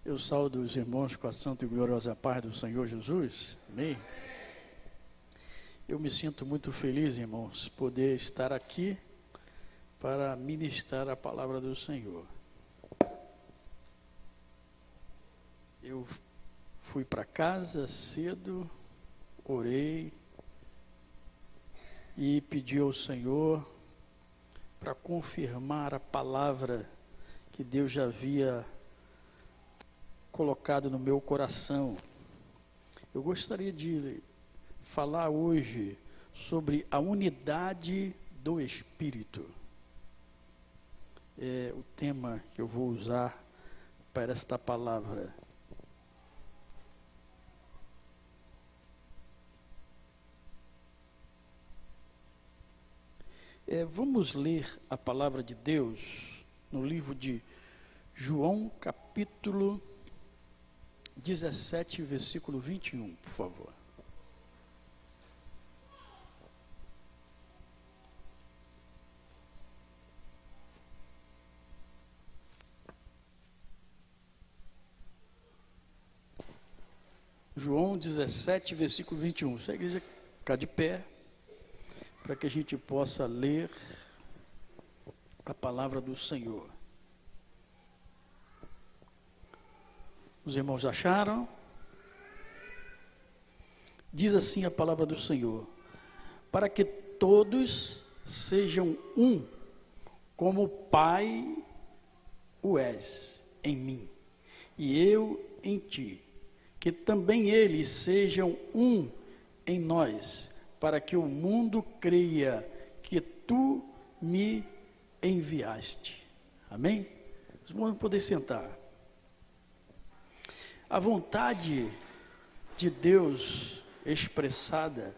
Eu saúdo os irmãos com a santa e gloriosa paz do Senhor Jesus. Amém? Eu me sinto muito feliz, irmãos, poder estar aqui para ministrar a palavra do Senhor. Eu fui para casa cedo, orei e pedi ao Senhor para confirmar a palavra que Deus já havia colocado no meu coração. Eu gostaria de falar hoje sobre a unidade do Espírito. É o tema que eu vou usar para esta palavra. Vamos ler a palavra de Deus no livro de João, capítulo 17, versículo 21, por favor. João 17, versículo 21. Se a igreja ficar de pé, para que a gente possa ler a palavra do Senhor. Os irmãos acharam? Diz assim a palavra do Senhor: para que todos sejam um, como o Pai o és em mim, e eu em ti, que também eles sejam um em nós, para que o mundo creia que tu me enviaste. Amém? Os irmãos podem sentar. A vontade de Deus expressada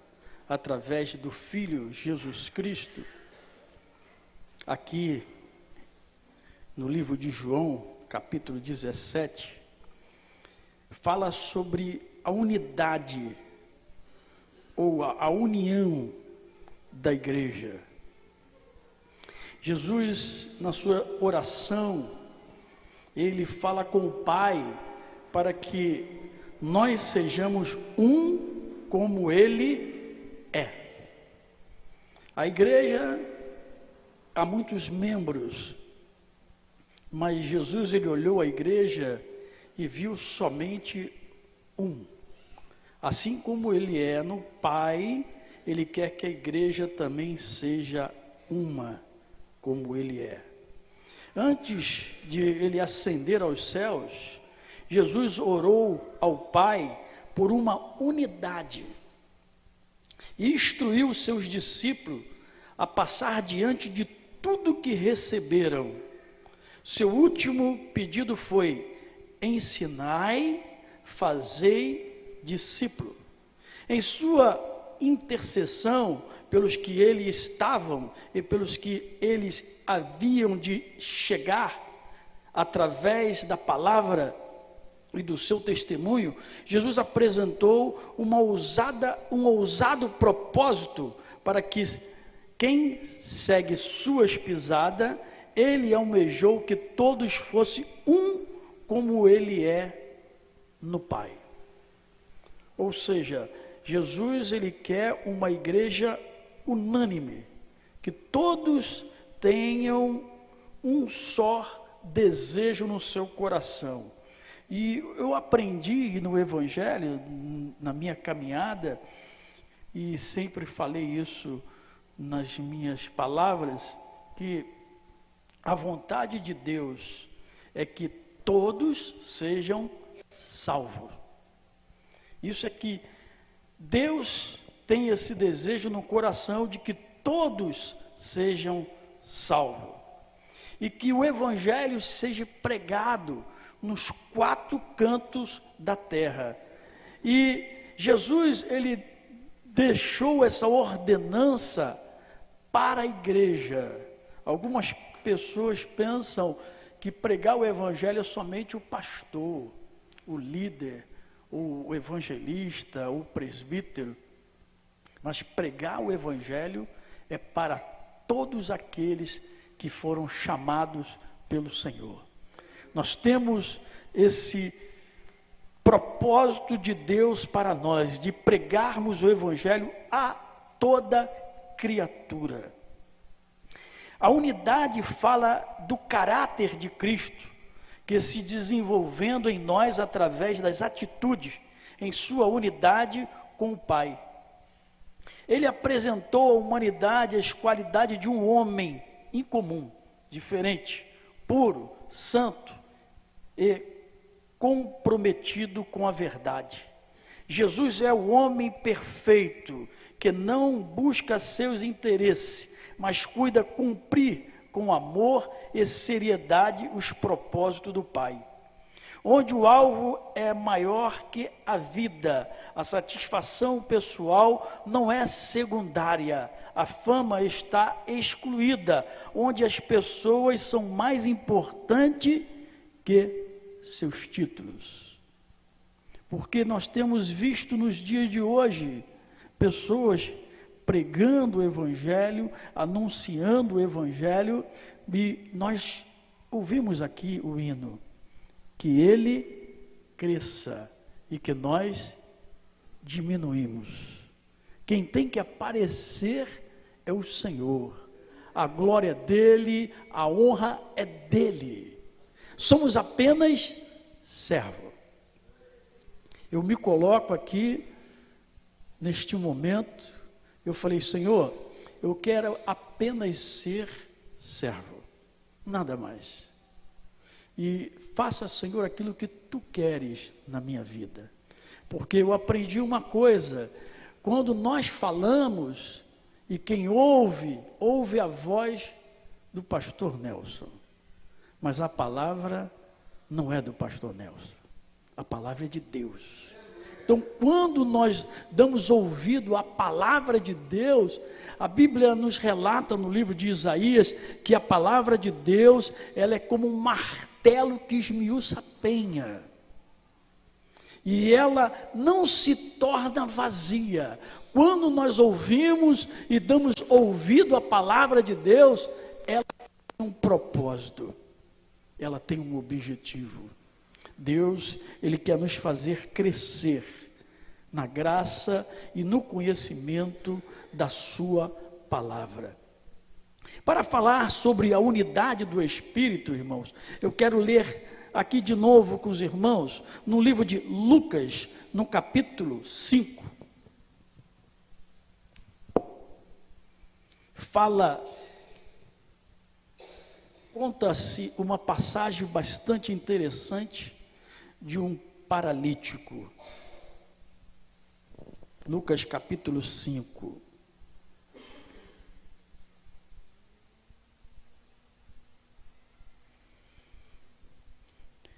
através do Filho Jesus Cristo, aqui no livro de João, capítulo 17, fala sobre a unidade ou a união da igreja. Jesus, na sua oração, ele fala com o Pai para que nós sejamos um como ele é. A igreja, há muitos membros, mas Jesus, ele olhou a igreja e viu somente um. Assim como ele é no Pai, ele quer que a igreja também seja uma, como ele é. Antes de ele ascender aos céus, Jesus orou ao Pai por uma unidade e instruiu os seus discípulos a passar diante de tudo que receberam. Seu último pedido foi: ensinai, fazei discípulo. Em sua intercessão pelos que ele estavam e pelos que eles haviam de chegar, através da palavra e do seu testemunho, Jesus apresentou um ousado propósito para que quem segue suas pisadas, ele almejou que todos fossem um como ele é no Pai. Ou seja, Jesus, ele quer uma igreja unânime, que todos tenham um só desejo no seu coração. E eu aprendi no Evangelho, na minha caminhada, e sempre falei isso nas minhas palavras, que a vontade de Deus é que todos sejam salvos. Isso é que Deus tem esse desejo no coração de que todos sejam salvos. E que o Evangelho seja pregado nos 4 cantos da terra. E Jesus, ele deixou essa ordenança para a igreja. Algumas pessoas pensam que pregar o evangelho é somente o pastor, o líder, o evangelista, o presbítero. Mas pregar o evangelho é para todos aqueles que foram chamados pelo Senhor. Nós temos esse propósito de Deus para nós, de pregarmos o Evangelho a toda criatura. A unidade fala do caráter de Cristo, que se desenvolvendo em nós através das atitudes, em sua unidade com o Pai. Ele apresentou à humanidade as qualidades de um homem incomum, diferente, puro, santo e comprometido com a verdade. Jesus é o homem perfeito, que não busca seus interesses, mas cuida cumprir com amor e seriedade os propósitos do Pai. Onde o alvo é maior que a vida, a satisfação pessoal não é secundária, a fama está excluída, onde as pessoas são mais importantes que seus títulos. Porque nós temos visto nos dias de hoje pessoas pregando o Evangelho, anunciando o Evangelho, e nós ouvimos aqui o hino, que ele cresça e que nós diminuímos. Quem tem que aparecer é o Senhor, a glória é dele, a honra é dele, somos apenas servo. Eu me coloco aqui, neste momento, eu falei, Senhor, eu quero apenas ser servo, nada mais. E faça, Senhor, aquilo que Tu queres na minha vida. Porque eu aprendi uma coisa, quando nós falamos, e quem ouve, ouve a voz do pastor Nelson. Mas a palavra não é do pastor Nelson, a palavra é de Deus. Então, quando nós damos ouvido à palavra de Deus, a Bíblia nos relata no livro de Isaías que a palavra de Deus, ela é como um martelo que esmiuça a penha. E ela não se torna vazia. Quando nós ouvimos e damos ouvido à palavra de Deus, ela tem um propósito, ela tem um objetivo. Deus, Ele quer nos fazer crescer na graça e no conhecimento da sua palavra. Para falar sobre a unidade do Espírito, irmãos, eu quero ler aqui de novo com os irmãos, no livro de Lucas, no capítulo 5. Conta-se uma passagem bastante interessante de um paralítico. Lucas capítulo 5.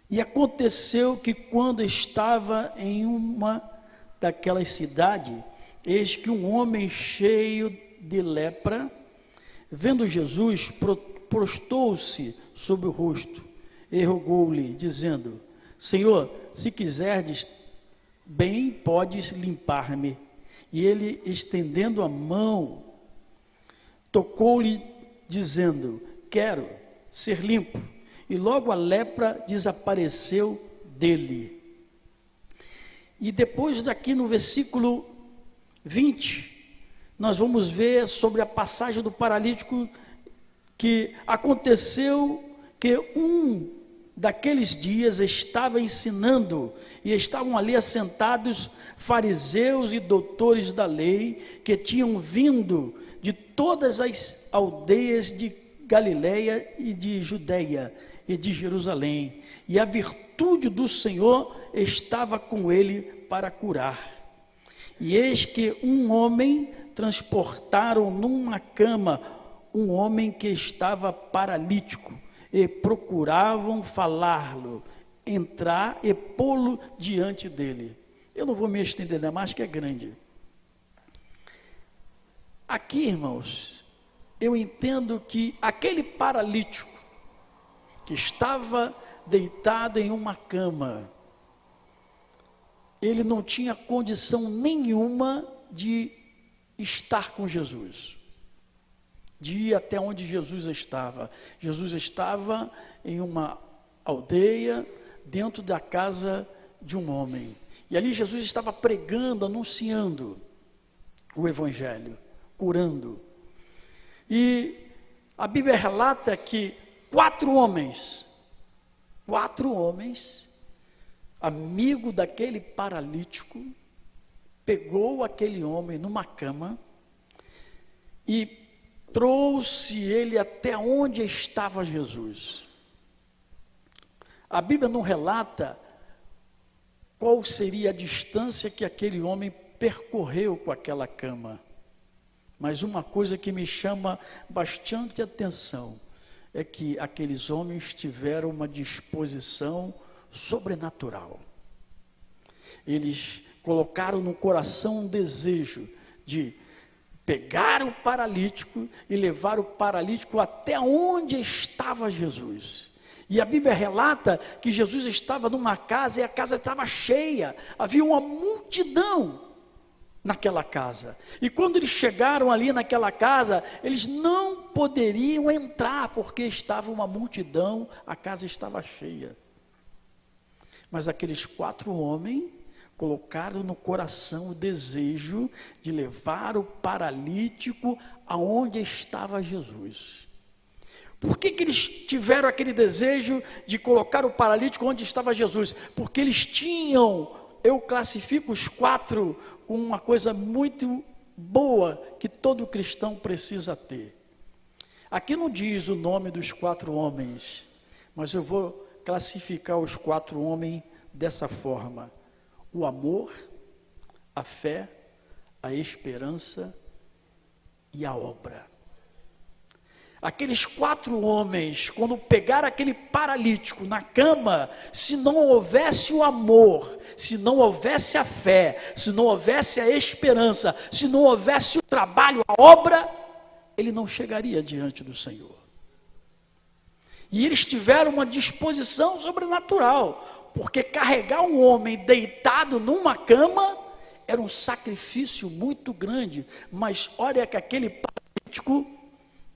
E aconteceu que quando estava em uma daquelas cidades, eis que um homem cheio de lepra, vendo Jesus, prostou-se sobre o rosto e rogou-lhe, dizendo, Senhor, se quiserdes, bem podes limpar-me. E ele, estendendo a mão, tocou-lhe, dizendo, quero ser limpo. E logo a lepra desapareceu dele. E depois daqui no versículo 20, nós vamos ver sobre a passagem do paralítico, que aconteceu que um daqueles dias estava ensinando, e estavam ali assentados fariseus e doutores da lei, que tinham vindo de todas as aldeias de Galileia e de Judeia e de Jerusalém, e a virtude do Senhor estava com ele para curar. E eis que um homem transportaram numa cama, um homem que estava paralítico, e procuravam falar-lo, entrar e pô-lo diante dele. Eu não vou me estender mais, que é grande. Aqui, irmãos, eu entendo que aquele paralítico que estava deitado em uma cama, ele não tinha condição nenhuma de estar com Jesus, de ir até onde Jesus estava. Jesus estava em uma aldeia, dentro da casa de um homem. E ali Jesus estava pregando, anunciando o Evangelho, curando. E a Bíblia relata que 4 homens, amigo daquele paralítico, pegou aquele homem numa cama e trouxe ele até onde estava Jesus. A Bíblia não relata qual seria a distância que aquele homem percorreu com aquela cama. Mas uma coisa que me chama bastante atenção é que aqueles homens tiveram uma disposição sobrenatural. Eles colocaram no coração um desejo de pegar o paralítico e levar o paralítico até onde estava Jesus. E a Bíblia relata que Jesus estava numa casa e a casa estava cheia, havia uma multidão naquela casa. E quando eles chegaram ali naquela casa, eles não poderiam entrar porque estava uma multidão, a casa estava cheia. Mas aqueles 4 homens colocaram no coração o desejo de levar o paralítico aonde estava Jesus. Por que eles tiveram aquele desejo de colocar o paralítico onde estava Jesus? Porque eles tinham, eu classifico os 4 com uma coisa muito boa que todo cristão precisa ter. Aqui não diz o nome dos 4 homens, mas eu vou classificar os 4 homens dessa forma: o amor, a fé, a esperança e a obra. Aqueles 4 homens, quando pegaram aquele paralítico na cama, se não houvesse o amor, se não houvesse a fé, se não houvesse a esperança, se não houvesse o trabalho, a obra, ele não chegaria diante do Senhor. E eles tiveram uma disposição sobrenatural, porque carregar um homem deitado numa cama era um sacrifício muito grande. Mas olha que aquele paralítico,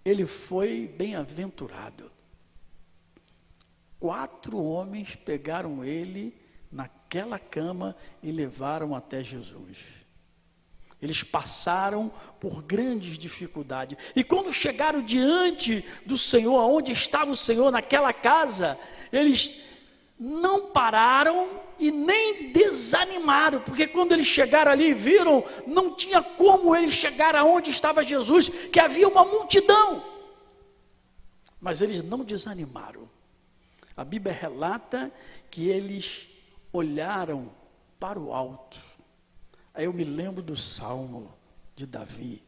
ele foi bem-aventurado. 4 homens pegaram ele naquela cama e levaram até Jesus. Eles passaram por grandes dificuldades. E quando chegaram diante do Senhor, onde estava o Senhor, naquela casa, eles não pararam e nem desanimaram, porque quando eles chegaram ali e viram, não tinha como eles chegar aonde estava Jesus, que havia uma multidão. Mas eles não desanimaram. A Bíblia relata que eles olharam para o alto. Aí eu me lembro do Salmo de Davi: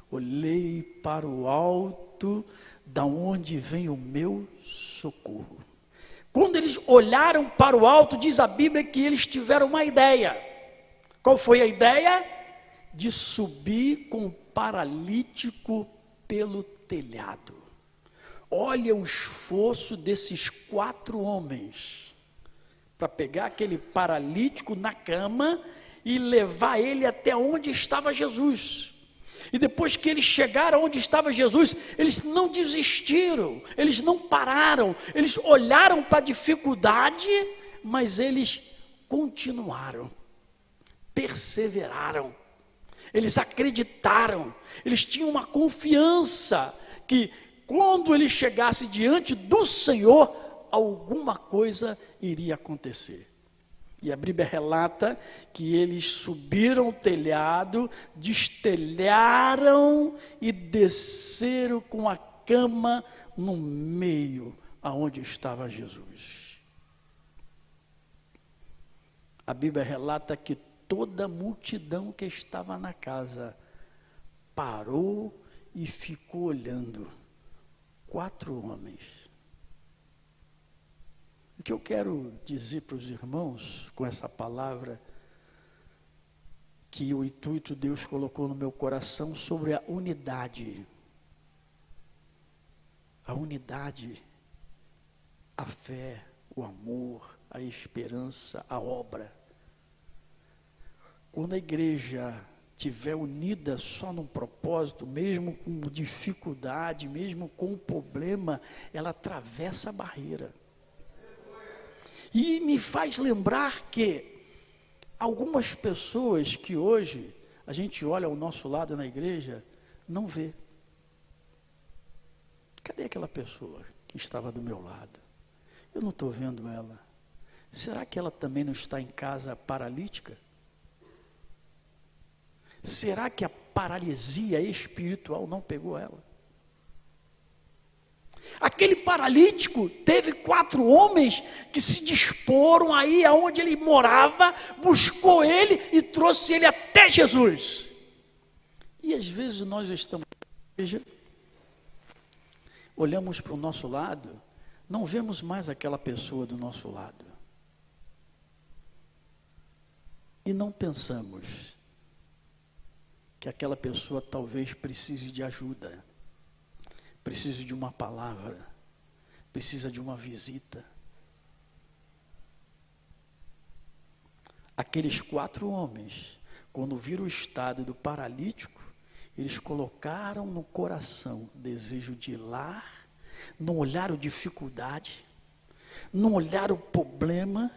olhei para o alto, da onde vem o meu socorro. Quando eles olharam para o alto, diz a Bíblia que eles tiveram uma ideia. Qual foi a ideia? De subir com o paralítico pelo telhado. Olha o esforço desses 4 homens para pegar aquele paralítico na cama e levar ele até onde estava Jesus. E depois que eles chegaram onde estava Jesus, eles não desistiram, eles não pararam, eles olharam para a dificuldade, mas eles continuaram, perseveraram, eles acreditaram, eles tinham uma confiança que quando ele chegasse diante do Senhor, alguma coisa iria acontecer. E a Bíblia relata que eles subiram o telhado, destelharam e desceram com a cama no meio aonde estava Jesus. A Bíblia relata que toda a multidão que estava na casa parou e ficou olhando. 4 homens. O que eu quero dizer para os irmãos com essa palavra, que o intuito Deus colocou no meu coração sobre a unidade. A unidade, a fé, o amor, a esperança, a obra. Quando a igreja estiver unida só num propósito, mesmo com dificuldade, mesmo com problema, ela atravessa a barreira. E me faz lembrar que algumas pessoas que hoje a gente olha ao nosso lado na igreja, não vê. Cadê aquela pessoa que estava do meu lado? Eu não estou vendo ela. Será que ela também não está em casa paralítica? Será que a paralisia espiritual não pegou ela? Aquele paralítico teve 4 homens que se disporam aí aonde ele morava, buscou ele e trouxe ele até Jesus. E às vezes nós estamos na igreja, olhamos para o nosso lado, não vemos mais aquela pessoa do nosso lado. E não pensamos que aquela pessoa talvez precise de ajuda, precisa de uma palavra, precisa de uma visita. Aqueles 4 homens, quando viram o estado do paralítico, eles colocaram no coração o desejo de ir lá, não olharam dificuldade, não olharam problema,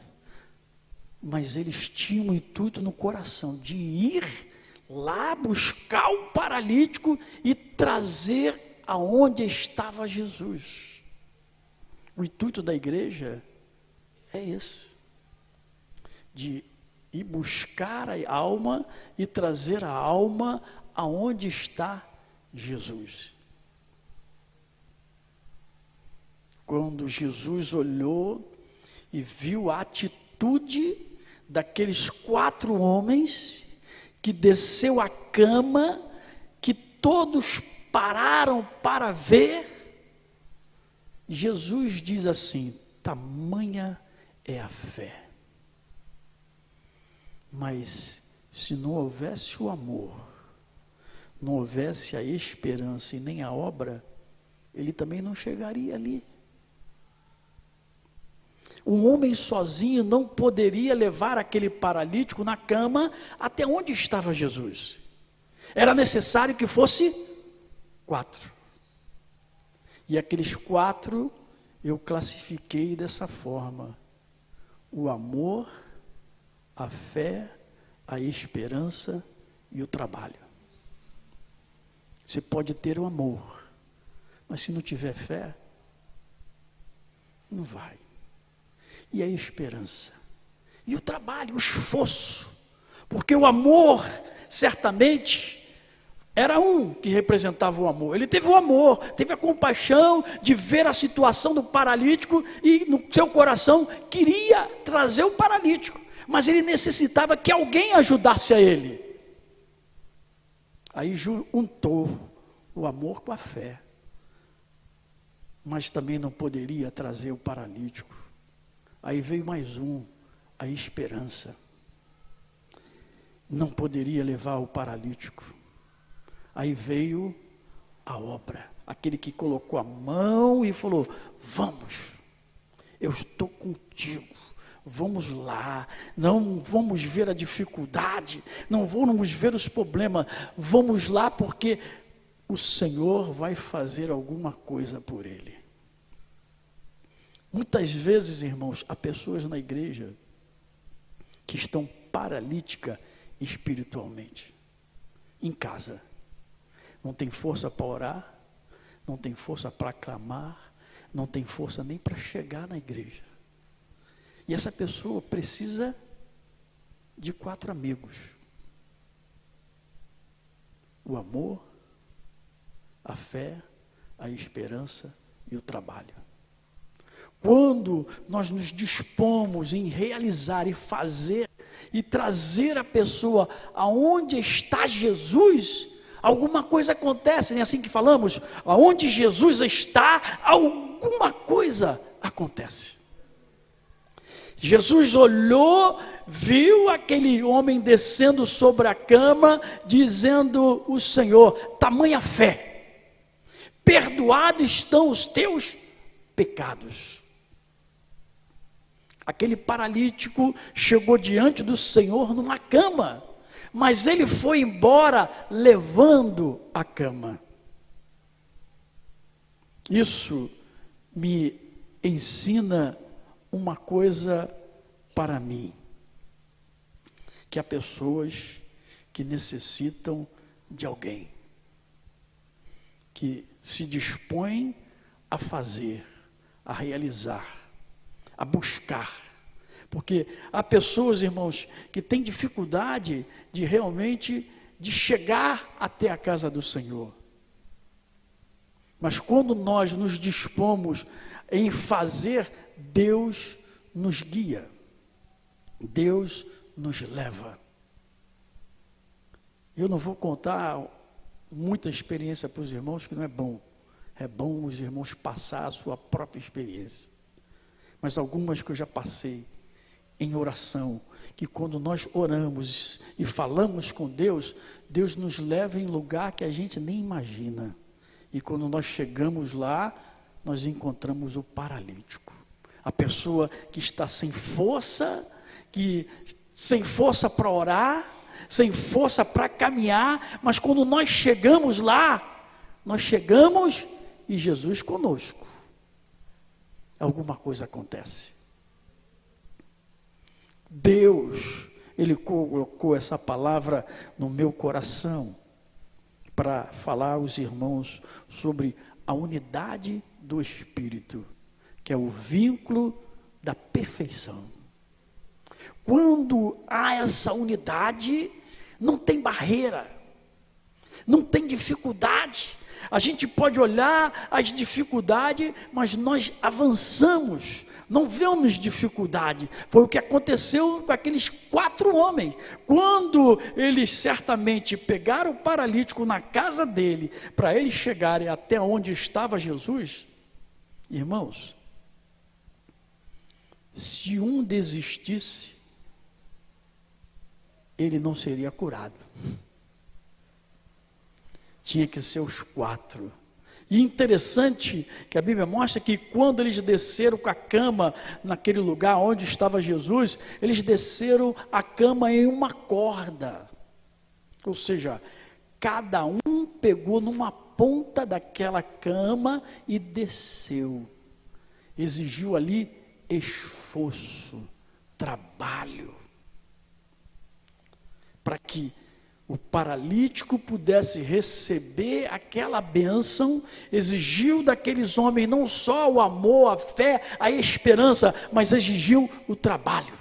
mas eles tinham o intuito no coração de ir lá buscar o paralítico e trazer aonde estava Jesus. O intuito da igreja é esse, de ir buscar a alma e trazer a alma aonde está Jesus. Quando Jesus olhou e viu a atitude daqueles 4 homens, que desceu a cama, que todos pararam para ver, Jesus diz assim: tamanha é a fé. Mas se não houvesse o amor, não houvesse a esperança e nem a obra, ele também não chegaria ali. Um homem sozinho não poderia levar aquele paralítico na cama até onde estava Jesus. Era necessário que fosse 4. E aqueles 4 eu classifiquei dessa forma: o amor, a fé, a esperança e o trabalho. Você pode ter o amor, mas se não tiver fé, não vai. E a esperança, e o trabalho, o esforço, porque o amor, certamente, era um que representava o amor. Ele teve o amor, teve a compaixão de ver a situação do paralítico e no seu coração queria trazer o paralítico, mas ele necessitava que alguém ajudasse a ele. Aí juntou o amor com a fé, mas também não poderia trazer o paralítico. Aí veio mais um, a esperança. Não poderia levar o paralítico. Aí veio a obra, aquele que colocou a mão e falou: vamos, eu estou contigo, vamos lá, não vamos ver a dificuldade, não vamos ver os problemas, vamos lá porque o Senhor vai fazer alguma coisa por ele. Muitas vezes, irmãos, há pessoas na igreja que estão paralíticas espiritualmente, em casa. Não tem força para orar, não tem força para clamar, não tem força nem para chegar na igreja. E essa pessoa precisa de 4 amigos: o amor, a fé, a esperança e o trabalho. Quando nós nos dispomos em realizar e fazer e trazer a pessoa aonde está Jesus, alguma coisa acontece, não é assim que falamos? Aonde Jesus está, alguma coisa acontece. Jesus olhou, viu aquele homem descendo sobre a cama, dizendo o Senhor: tamanha fé, perdoados estão os teus pecados. Aquele paralítico chegou diante do Senhor numa cama, mas ele foi embora levando a cama. Isso me ensina uma coisa para mim, que há pessoas que necessitam de alguém, que se dispõem a fazer, a realizar, a buscar. Porque há pessoas, irmãos, que têm dificuldade de realmente de chegar até a casa do Senhor. Mas quando nós nos dispomos em fazer, Deus nos guia, Deus nos leva. Eu não vou contar muita experiência para os irmãos, que não é bom. É bom os irmãos passar a sua própria experiência. Mas algumas que eu já passei em oração, que quando nós oramos e falamos com Deus, Deus nos leva em lugar que a gente nem imagina. E quando nós chegamos lá, nós encontramos o paralítico. A pessoa que está sem força para orar, sem força para caminhar, mas quando nós chegamos lá, nós chegamos e Jesus conosco. Alguma coisa acontece. Deus, Ele colocou essa palavra no meu coração para falar aos irmãos sobre a unidade do Espírito, que é o vínculo da perfeição. Quando há essa unidade, não tem barreira, não tem dificuldade. A gente pode olhar as dificuldades, mas nós avançamos, não vemos dificuldade. Foi o que aconteceu com aqueles 4 homens. Quando eles certamente pegaram o paralítico na casa dele, para eles chegarem até onde estava Jesus, irmãos, se um desistisse, ele não seria curado. Tinha que ser os 4. E interessante que a Bíblia mostra que quando eles desceram com a cama naquele lugar onde estava Jesus, eles desceram a cama em uma corda. Ou seja, cada um pegou numa ponta daquela cama e desceu. Exigiu ali esforço, trabalho, para que o paralítico pudesse receber aquela bênção. Exigiu daqueles homens não só o amor, a fé, a esperança, mas exigiu o trabalho.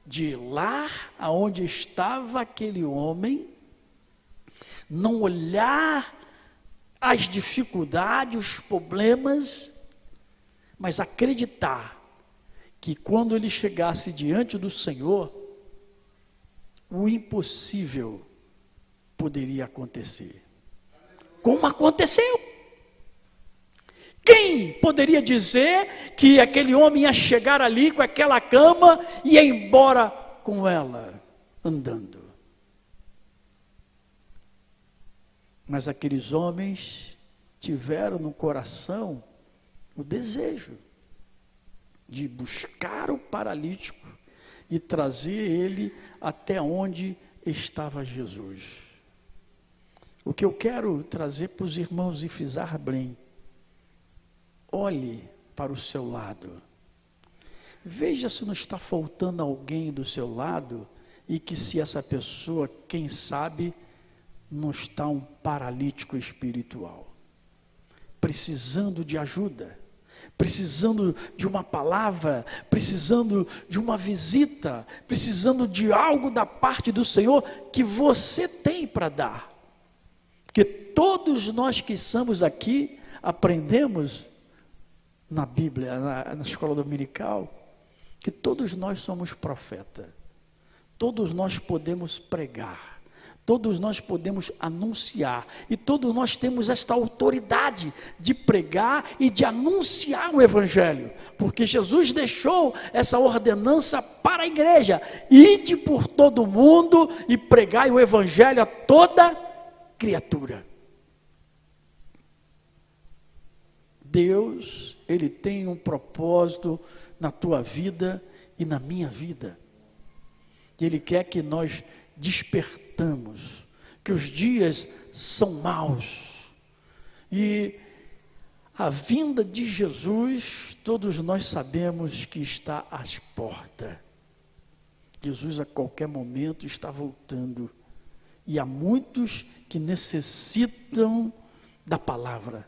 De lá aonde estava aquele homem, não olhar as dificuldades, os problemas, mas acreditar que quando ele chegasse diante do Senhor, o impossível poderia acontecer. Como aconteceu? Quem poderia dizer que aquele homem ia chegar ali com aquela cama e ia embora com ela, andando? Mas aqueles homens tiveram no coração o desejo de buscar o paralítico e trazer ele até onde estava Jesus. O que eu quero trazer para os irmãos e frisar bem: olhe para o seu lado, veja se não está faltando alguém do seu lado, e que se essa pessoa, quem sabe, não está um paralítico espiritual, precisando de ajuda, precisando de uma palavra, precisando de uma visita, precisando de algo da parte do Senhor que você tem para dar. Porque todos nós que estamos aqui aprendemos na Bíblia, na escola dominical, que todos nós somos profeta, todos nós podemos pregar, todos nós podemos anunciar, e todos nós temos esta autoridade de pregar e de anunciar o Evangelho, porque Jesus deixou essa ordenança para a igreja: ide por todo mundo e pregai o Evangelho a toda criatura. Deus, Ele tem um propósito na tua vida e na minha vida, e Ele quer que nós despertamos, que os dias são maus, e A vinda de Jesus, todos nós sabemos que está às portas. Jesus a qualquer momento está voltando. E há muitos que necessitam da palavra,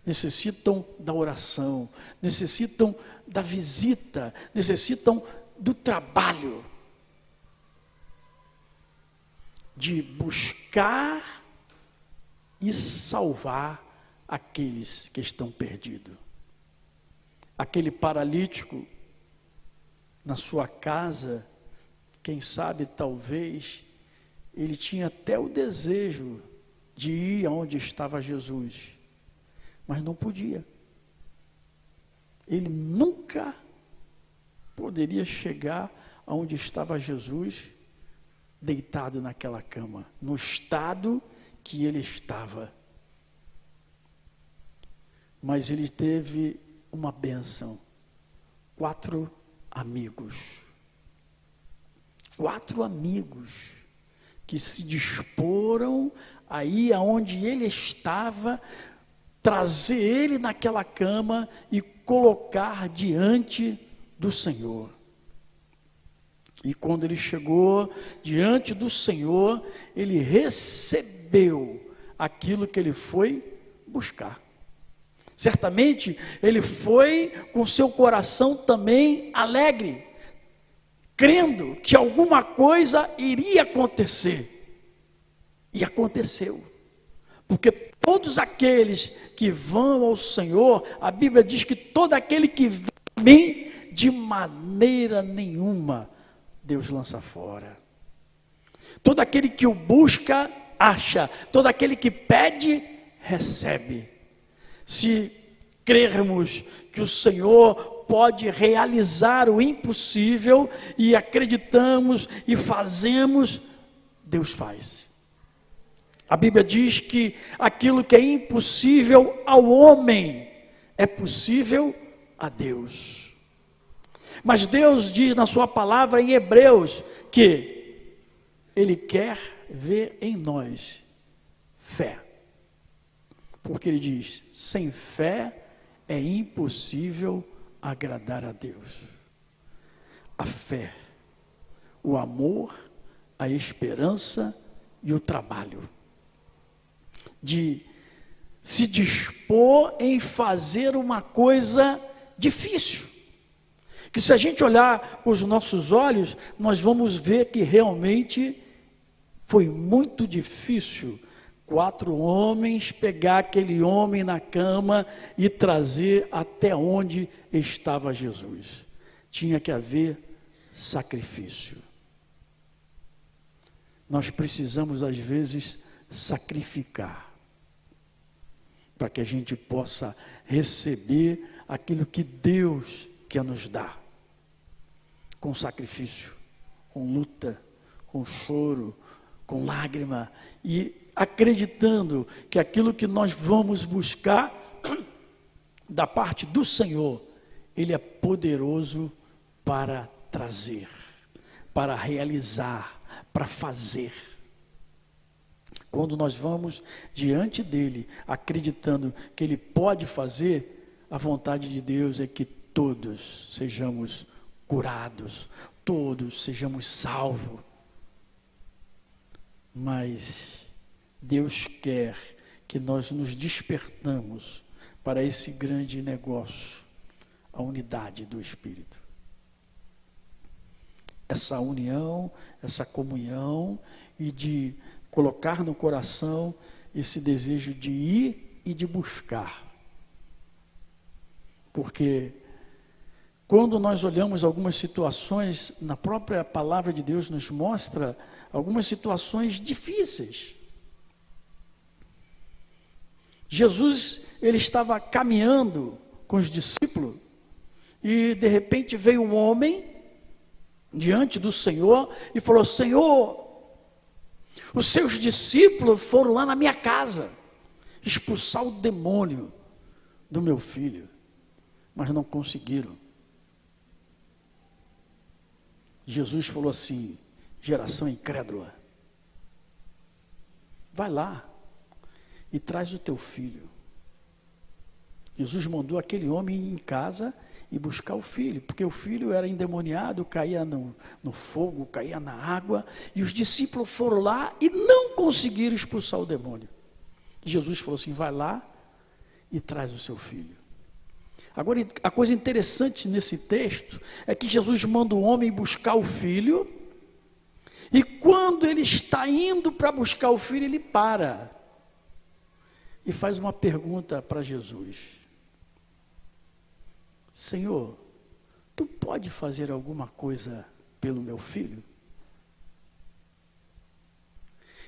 necessitam da oração, necessitam da visita, necessitam do trabalho, de buscar e salvar aqueles que estão perdidos. Aquele paralítico na sua casa, quem sabe, talvez, ele tinha até o desejo de ir aonde estava Jesus, mas não podia. Ele nunca poderia chegar aonde estava Jesus, deitado naquela cama, no estado que ele estava. Mas ele teve uma bênção. 4 amigos. 4 amigos que se disporam a ir aonde ele estava, trazer ele naquela cama e colocar diante do Senhor. E quando ele chegou diante do Senhor, ele recebeu aquilo que ele foi buscar. Certamente, ele foi com seu coração também alegre, crendo que alguma coisa iria acontecer. E aconteceu. Porque todos aqueles que vão ao Senhor, a Bíblia diz que todo aquele que vem a mim, de maneira nenhuma Deus lança fora. Todo aquele que o busca, acha. Todo aquele que pede, recebe. Se crermos que o Senhor pode realizar o impossível e acreditamos e fazemos, Deus faz. A Bíblia diz que aquilo que é impossível ao homem é possível a Deus. Mas Deus diz na sua palavra em Hebreus que Ele quer ver em nós fé. Porque Ele diz, sem fé é impossível agradar a Deus. A fé, o amor, a esperança e o trabalho. De se dispor em fazer uma coisa difícil. Que se a gente olhar com os nossos olhos, nós vamos ver que realmente foi muito difícil 4 homens pegar aquele homem na cama e trazer até onde estava Jesus. Tinha que haver sacrifício. Nós precisamos, às vezes, sacrificar para que a gente possa receber aquilo que Deus quer nos dar. Com sacrifício, com luta, com choro, com lágrima e acreditando que aquilo que nós vamos buscar da parte do Senhor, Ele é poderoso para trazer, para realizar, para fazer. Quando nós vamos diante dEle, acreditando que Ele pode fazer, a vontade de Deus é que todos sejamos curados, todos sejamos salvos. Mas Deus quer que nós nos despertamos para esse grande negócio, a unidade do Espírito. Essa união, essa comunhão e de colocar no coração esse desejo de ir e de buscar. Porque quando nós olhamos algumas situações, na própria palavra de Deus nos mostra algumas situações difíceis. Jesus, ele estava caminhando com os discípulos e de repente veio um homem diante do Senhor e falou: Senhor, os seus discípulos foram lá na minha casa expulsar o demônio do meu filho, mas não conseguiram. Jesus falou assim: geração incrédula, vai lá e traz o teu filho. Jesus mandou aquele homem ir em casa e buscar o filho, porque o filho era endemoniado, caía no fogo, caía na água, e os discípulos foram lá e não conseguiram expulsar o demônio. E Jesus falou assim, vai lá e traz o seu filho. Agora, a coisa interessante nesse texto é que Jesus manda o homem buscar o filho, e quando ele está indo para buscar o filho, ele para e faz uma pergunta para Jesus. Senhor, tu pode fazer alguma coisa pelo meu filho?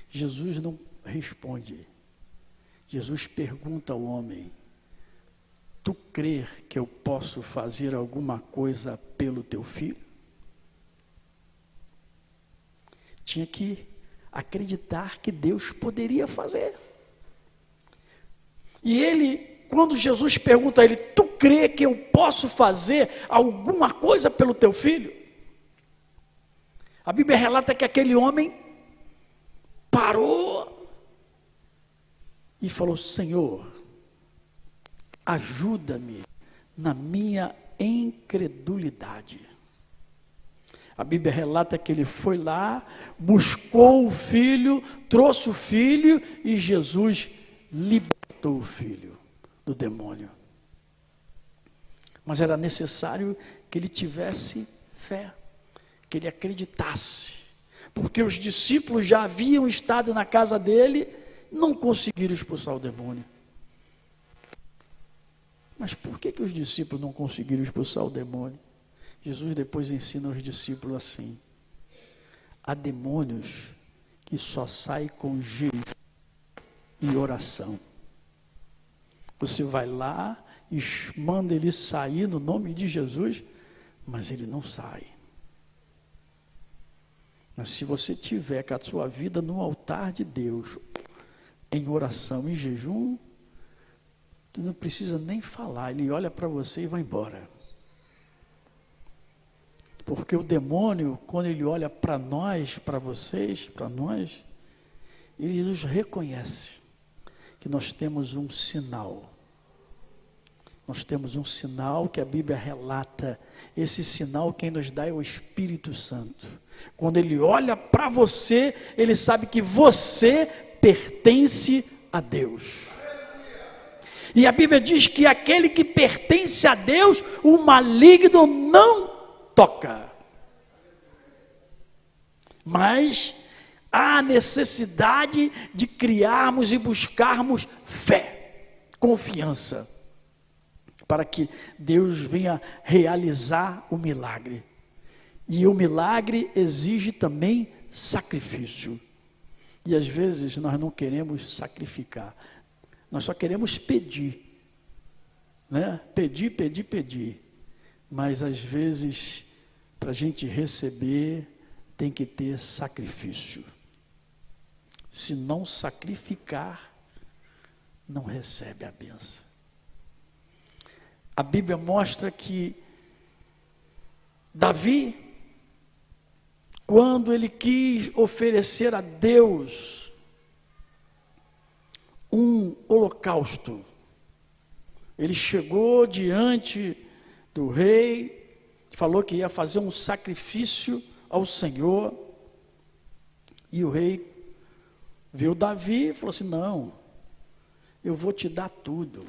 Jesus não responde. Jesus pergunta ao homem, tu crês que eu posso fazer alguma coisa pelo teu filho? Tinha que acreditar que Deus poderia fazer. E ele, quando Jesus pergunta a ele, tu crê que eu posso fazer alguma coisa pelo teu filho? A Bíblia relata que aquele homem parou e falou, Senhor, ajuda-me na minha incredulidade. A Bíblia relata que ele foi lá, buscou o filho, trouxe o filho e Jesus libertou o filho do demônio. Mas era necessário que ele tivesse fé, que ele acreditasse, porque os discípulos já haviam estado na casa dele, não conseguiram expulsar o demônio. Mas por que os discípulos não conseguiram expulsar o demônio? Jesus depois ensina aos discípulos assim, há demônios que só saem com jejum e oração. Você vai lá e manda ele sair no nome de Jesus, mas ele não sai. Mas se você tiver com a sua vida no altar de Deus, em oração e jejum, tu não precisa nem falar, ele olha para você e vai embora. Porque o demônio, quando ele olha para nós, para vocês, para nós, ele nos reconhece que nós temos um sinal. Nós temos um sinal que a Bíblia relata. Esse sinal quem nos dá é o Espírito Santo. Quando ele olha para você, ele sabe que você pertence a Deus. E a Bíblia diz que aquele que pertence a Deus, o maligno não toca. Mas há necessidade de criarmos e buscarmos fé, confiança, para que Deus venha realizar o milagre. E o milagre exige também sacrifício. E às vezes nós não queremos sacrificar, nós só queremos pedir, né? Pedir. Mas às vezes, para a gente receber, tem que ter sacrifício. Se não sacrificar, não recebe a bênção. A Bíblia mostra que Davi, quando ele quis oferecer a Deus um holocausto, ele chegou diante do rei, falou que ia fazer um sacrifício ao Senhor, e o rei viu Davi e falou assim, não, eu vou te dar tudo,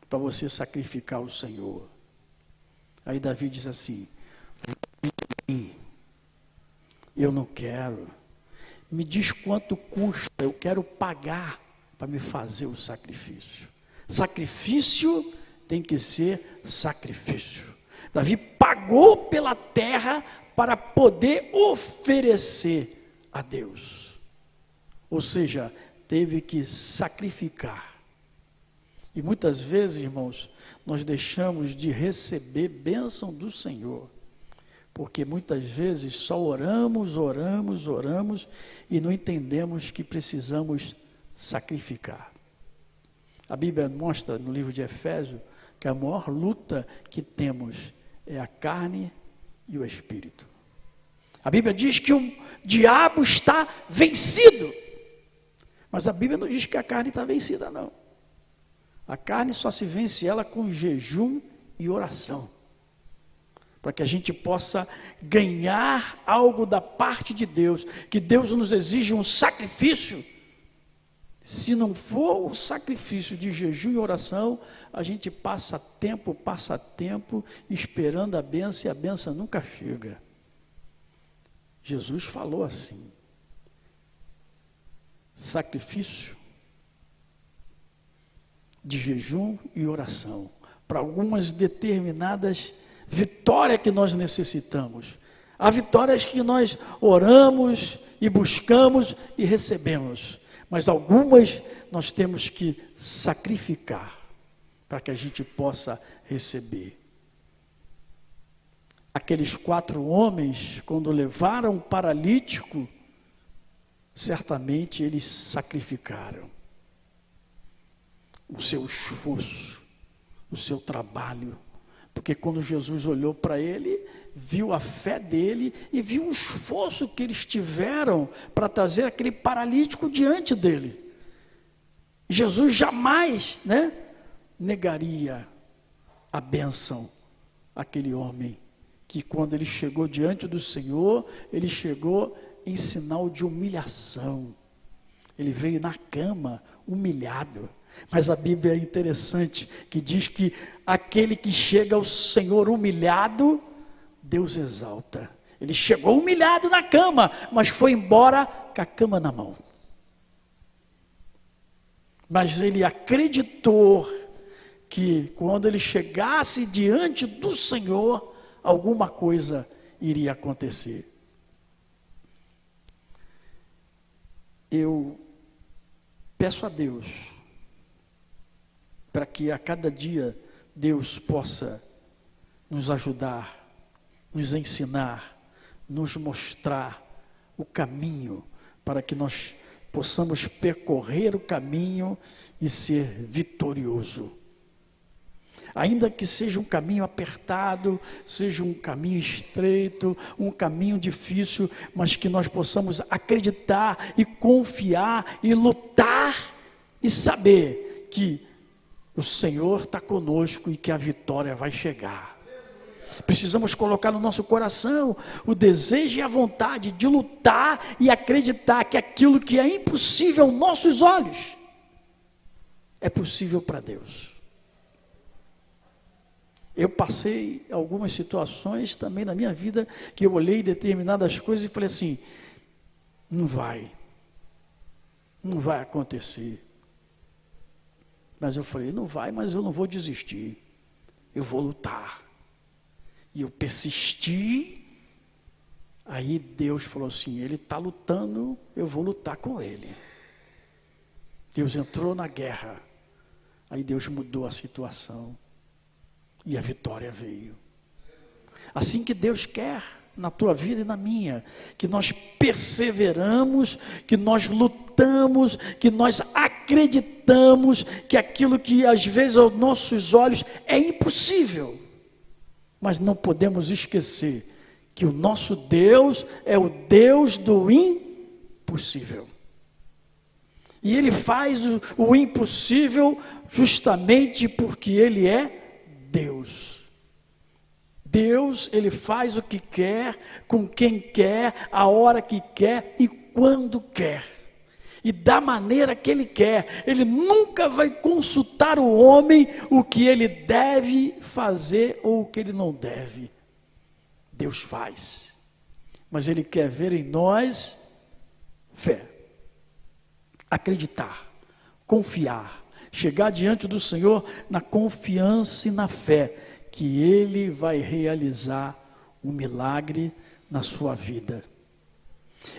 para você sacrificar ao Senhor. Aí Davi diz assim, eu não quero, me diz quanto custa, eu quero pagar para me fazer o sacrifício. Sacrifício tem que ser sacrifício. Davi pagou pela terra para poder oferecer a Deus. Ou seja, teve que sacrificar. E muitas vezes, irmãos, nós deixamos de receber bênção do Senhor. Porque muitas vezes só oramos e não entendemos que precisamos sacrificar. A Bíblia mostra no livro de Efésios que a maior luta que temos é a carne e o espírito. A Bíblia diz que o diabo está vencido, mas a Bíblia não diz que a carne está vencida, não. A carne só se vence ela com jejum e oração, para que a gente possa ganhar algo da parte de Deus, que Deus nos exige um sacrifício. Se não for o sacrifício de jejum e oração, a gente passa tempo esperando a bênção, e a bênção nunca chega. Jesus falou assim: sacrifício de jejum e oração, para algumas determinadas vitórias que nós necessitamos. Há vitórias que nós oramos e buscamos e recebemos, mas algumas nós temos que sacrificar para que a gente possa receber. Aqueles 4 homens, quando levaram o paralítico, certamente eles sacrificaram o seu esforço, o seu trabalho, porque quando Jesus olhou para ele, viu a fé dele e viu o esforço que eles tiveram para trazer aquele paralítico diante dele. Jesus jamais, negaria a bênção àquele homem, que quando ele chegou diante do Senhor, ele chegou em sinal de humilhação. Ele veio na cama, humilhado. Mas a Bíblia é interessante, que diz que aquele que chega ao Senhor humilhado, Deus exalta. Ele chegou humilhado na cama, mas foi embora com a cama na mão. Mas ele acreditou que quando ele chegasse diante do Senhor, alguma coisa iria acontecer. Eu peço a Deus para que a cada dia Deus possa nos ajudar, nos ensinar, nos mostrar o caminho, para que nós possamos percorrer o caminho e ser vitorioso. Ainda que seja um caminho apertado, seja um caminho estreito, um caminho difícil, mas que nós possamos acreditar e confiar e lutar e saber que o Senhor está conosco e que a vitória vai chegar. Precisamos colocar no nosso coração o desejo e a vontade de lutar e acreditar que aquilo que é impossível aos nossos olhos é possível para Deus. Eu passei algumas situações também na minha vida que eu olhei determinadas coisas e falei assim: não vai acontecer. Mas eu falei: não vai, mas eu não vou desistir, eu vou lutar. E eu persisti. Aí Deus falou assim: ele está lutando, eu vou lutar com ele. Deus entrou na guerra. Aí Deus mudou a situação. E a vitória veio. Assim que Deus quer na tua vida e na minha, que nós perseveramos, que nós lutamos, que nós acreditamos que aquilo que às vezes aos nossos olhos é impossível, mas não podemos esquecer que o nosso Deus é o Deus do impossível. E Ele faz o impossível justamente porque Ele é Deus. Deus, Ele faz o que quer, com quem quer, a hora que quer e quando quer. E da maneira que Ele quer. Ele nunca vai consultar o homem o que ele deve fazer ou o que ele não deve. Deus faz. Mas Ele quer ver em nós fé. Acreditar, confiar, chegar diante do Senhor na confiança e na fé, que Ele vai realizar um milagre na sua vida.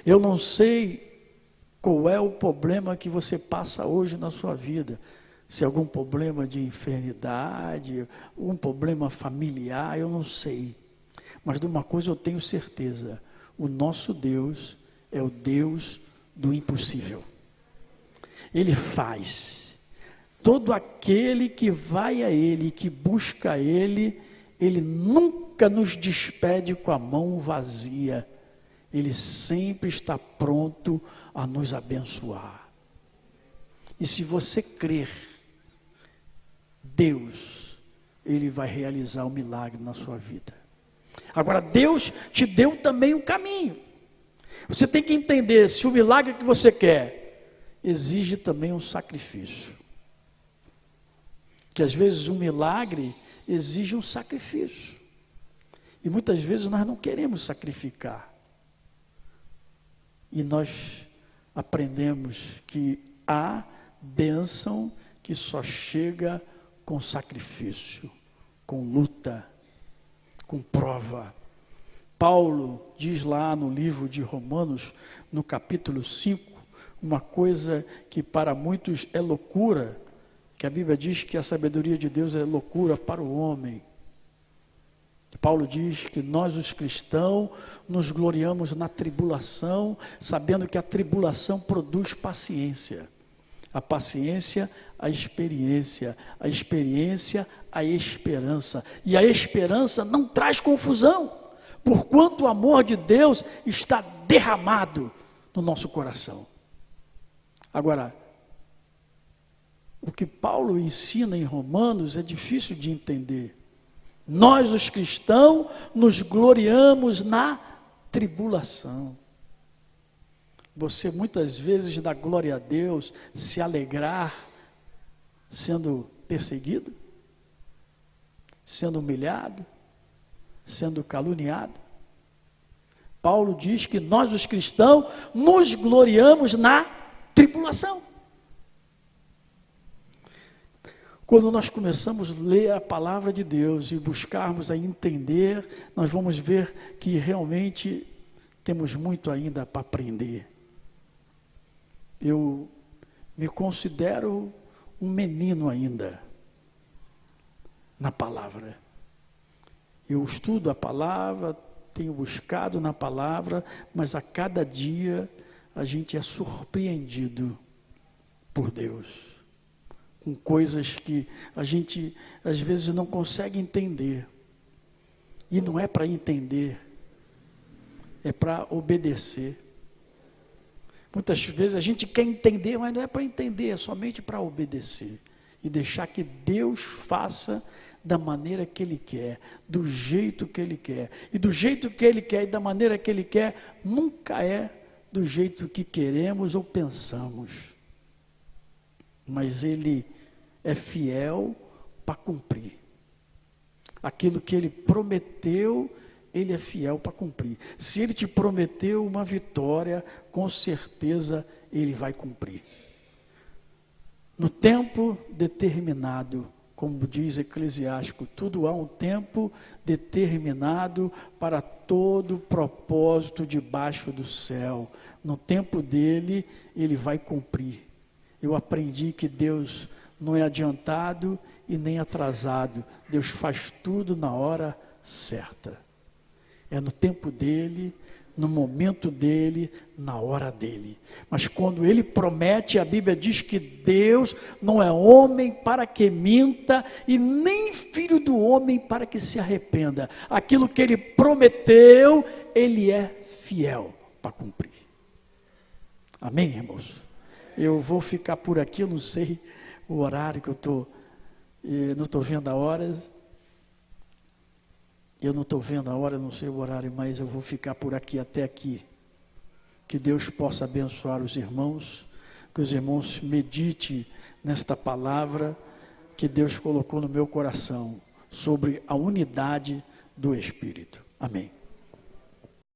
Eu não sei qual é o problema que você passa hoje na sua vida, se é algum problema de enfermidade, um problema familiar, eu não sei. Mas de uma coisa eu tenho certeza: o nosso Deus é o Deus do impossível. Ele faz. Todo aquele que vai a Ele, que busca Ele, Ele nunca nos despede com a mão vazia. Ele sempre está pronto a nos abençoar. E se você crer Deus, Ele vai realizar o milagre na sua vida. Agora, Deus te deu também um caminho. Você tem que entender se o milagre que você quer exige também um sacrifício. Que às vezes um milagre exige um sacrifício. E muitas vezes nós não queremos sacrificar. E nós aprendemos que há bênção que só chega com sacrifício, com luta, com prova. Paulo diz lá no livro de Romanos, no capítulo 5, uma coisa que para muitos é loucura, que a Bíblia diz que a sabedoria de Deus é loucura para o homem. Paulo diz que nós, os cristãos, nos gloriamos na tribulação, sabendo que a tribulação produz paciência. A paciência, a experiência, a esperança. E a esperança não traz confusão, porquanto o amor de Deus está derramado no nosso coração. Agora, o que Paulo ensina em Romanos é difícil de entender. Nós, os cristãos, nos gloriamos na tribulação. Você muitas vezes dá glória a Deus, se alegrar, sendo perseguido, sendo humilhado, sendo caluniado. Paulo diz que nós, os cristãos, nos gloriamos na tribulação. Quando nós começamos a ler a palavra de Deus e buscarmos a entender, nós vamos ver que realmente temos muito ainda para aprender. Eu me considero um menino ainda na palavra. Eu estudo a palavra, tenho buscado na palavra, mas a cada dia a gente é surpreendido por Deus, com coisas que a gente às vezes não consegue entender. E não é para entender, é para obedecer. Muitas vezes a gente quer entender, mas não é para entender, é somente para obedecer. E deixar que Deus faça da maneira que Ele quer, do jeito que Ele quer. E do jeito que Ele quer e da maneira que Ele quer, nunca é do jeito que queremos ou pensamos. Mas Ele é fiel para cumprir. Aquilo que Ele prometeu, Ele é fiel para cumprir. Se Ele te prometeu uma vitória, com certeza Ele vai cumprir. No tempo determinado, como diz Eclesiástico, tudo há um tempo determinado para todo propósito debaixo do céu. No tempo dele, Ele vai cumprir. Eu aprendi que Deus não é adiantado e nem atrasado. Deus faz tudo na hora certa. É no tempo dele, no momento dele, na hora dele. Mas quando ele promete, a Bíblia diz que Deus não é homem para que minta e nem filho do homem para que se arrependa. Aquilo que ele prometeu, ele é fiel para cumprir. Amém, irmãos? Eu vou ficar por aqui, eu não sei o horário que não estou vendo a hora. Eu não estou vendo a hora, não sei o horário, mas eu vou ficar por aqui até aqui. Que Deus possa abençoar os irmãos, que os irmãos meditem nesta palavra que Deus colocou no meu coração sobre a unidade do Espírito. Amém.